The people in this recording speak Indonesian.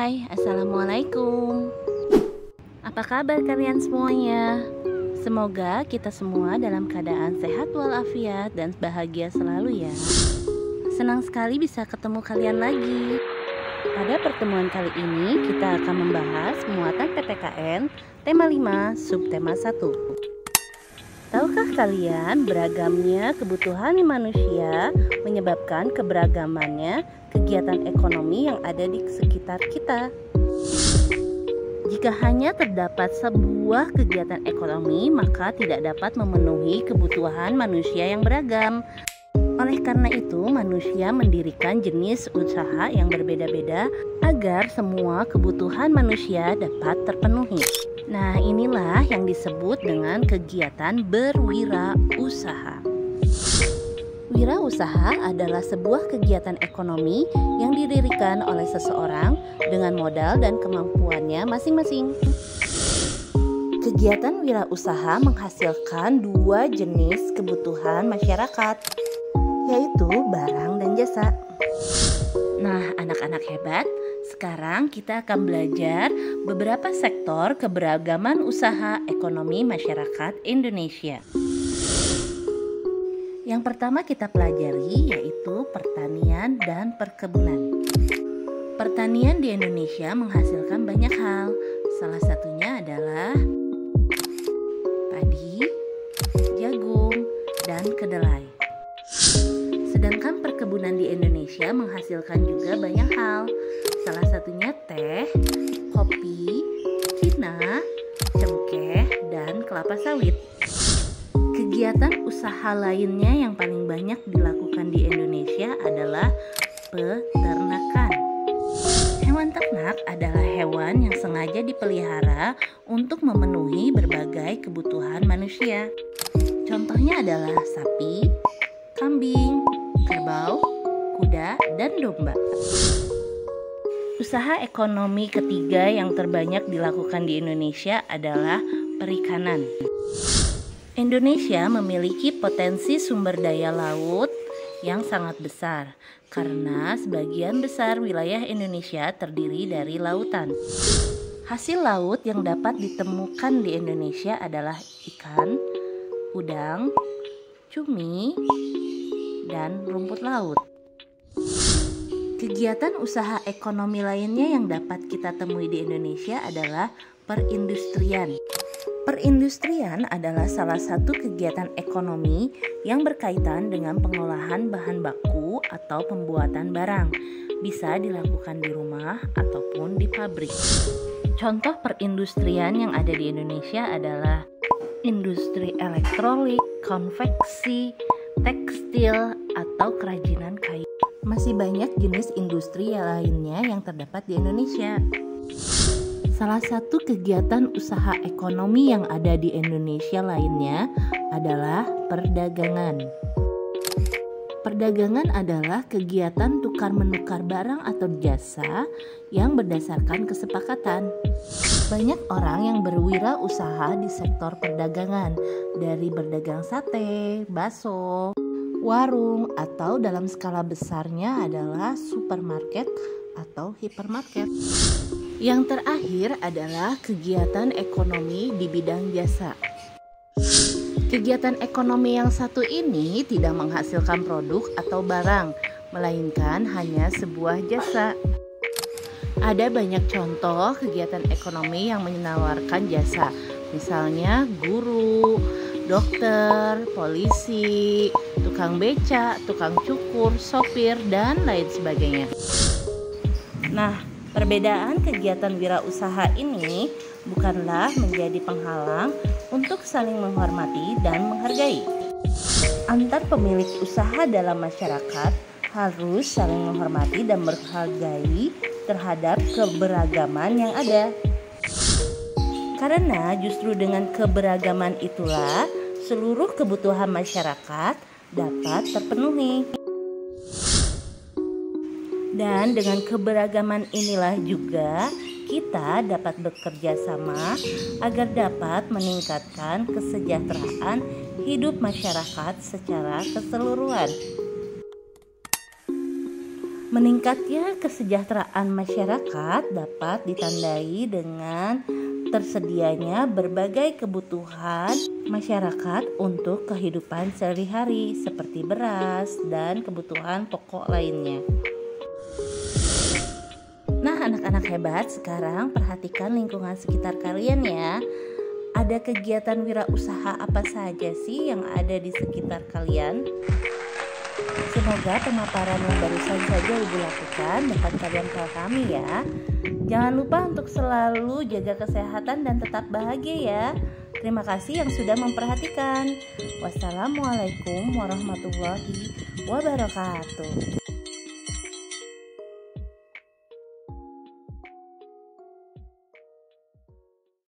Hai, Assalamualaikum. Apa kabar kalian semuanya? Semoga kita semua dalam keadaan sehat walafiat dan bahagia selalu ya. Senang sekali bisa ketemu kalian lagi. Pada pertemuan kali ini kita akan membahas muatan PTKN tema 5 subtema 1. Tahukah kalian beragamnya kebutuhan manusia menyebabkan keberagamannya kegiatan ekonomi yang ada di sekitar kita? Jika hanya terdapat sebuah kegiatan ekonomi, maka tidak dapat memenuhi kebutuhan manusia yang beragam. Oleh karena itu, manusia mendirikan jenis usaha yang berbeda-beda agar semua kebutuhan manusia dapat terpenuhi. Nah, inilah yang disebut dengan kegiatan berwirausaha. Wirausaha adalah sebuah kegiatan ekonomi yang didirikan oleh seseorang dengan modal dan kemampuannya masing-masing. Kegiatan wirausaha menghasilkan dua jenis kebutuhan masyarakat, yaitu barang dan jasa. Nah, anak-anak hebat, sekarang kita akan belajar beberapa sektor keberagaman usaha ekonomi masyarakat Indonesia. Yang pertama kita pelajari yaitu pertanian dan perkebunan. Pertanian di Indonesia menghasilkan banyak hal. Salah satunya adalah padi, jagung, dan kedelai. Sedangkan perkebunan di Indonesia menghasilkan juga banyak hal. Salah satunya teh, kopi, cina, cengkeh, dan kelapa sawit. Kegiatan usaha lainnya yang paling banyak dilakukan di Indonesia adalah peternakan. Hewan ternak adalah hewan yang sengaja dipelihara untuk memenuhi berbagai kebutuhan manusia. Contohnya adalah sapi, kambing, kerbau, kuda, dan domba. Usaha ekonomi ketiga yang terbanyak dilakukan di Indonesia adalah perikanan. Indonesia memiliki potensi sumber daya laut yang sangat besar karena sebagian besar wilayah Indonesia terdiri dari lautan. Hasil laut yang dapat ditemukan di Indonesia adalah ikan, udang, cumi, dan rumput laut. Kegiatan usaha ekonomi lainnya yang dapat kita temui di Indonesia adalah perindustrian. Perindustrian adalah salah satu kegiatan ekonomi yang berkaitan dengan pengolahan bahan baku atau pembuatan barang. Bisa dilakukan di rumah ataupun di pabrik. Contoh perindustrian yang ada di Indonesia adalah industri elektronik, konveksi, tekstil, atau kerajinan kayu. Masih banyak jenis industri lainnya yang terdapat di Indonesia. Salah satu kegiatan usaha ekonomi yang ada di Indonesia lainnya adalah perdagangan. Perdagangan adalah kegiatan tukar-menukar barang atau jasa yang berdasarkan kesepakatan. Banyak orang yang berwirausaha di sektor perdagangan, dari berdagang sate, bakso, warung, atau dalam skala besarnya adalah supermarket atau hipermarket. Yang terakhir adalah kegiatan ekonomi di bidang jasa. Kegiatan ekonomi yang satu ini tidak menghasilkan produk atau barang, melainkan hanya sebuah jasa. Ada banyak contoh kegiatan ekonomi yang menawarkan jasa, misalnya guru, dokter, polisi, tukang beca, tukang cukur, sopir, dan lain sebagainya. Nah, perbedaan kegiatan wirausaha ini bukanlah menjadi penghalang untuk saling menghormati dan menghargai. Antar pemilik usaha dalam masyarakat harus saling menghormati dan menghargai terhadap keberagaman yang ada. Karena justru dengan keberagaman itulah seluruh kebutuhan masyarakat dapat terpenuhi. Dan dengan keberagaman inilah juga kita dapat bekerja sama agar dapat meningkatkan kesejahteraan hidup masyarakat secara keseluruhan. Meningkatnya kesejahteraan masyarakat dapat ditandai dengan tersedianya berbagai kebutuhan masyarakat untuk kehidupan sehari-hari seperti beras dan kebutuhan pokok lainnya. Nah, anak-anak hebat, sekarang perhatikan lingkungan sekitar kalian ya. Ada kegiatan wirausaha apa saja sih yang ada di sekitar kalian? Semoga pemaparan yang barusan saja Ibu lakukan dapat kalian pahami ya. Jangan lupa untuk selalu jaga kesehatan dan tetap bahagia ya. Terima kasih yang sudah memperhatikan. Wassalamualaikum warahmatullahi wabarakatuh.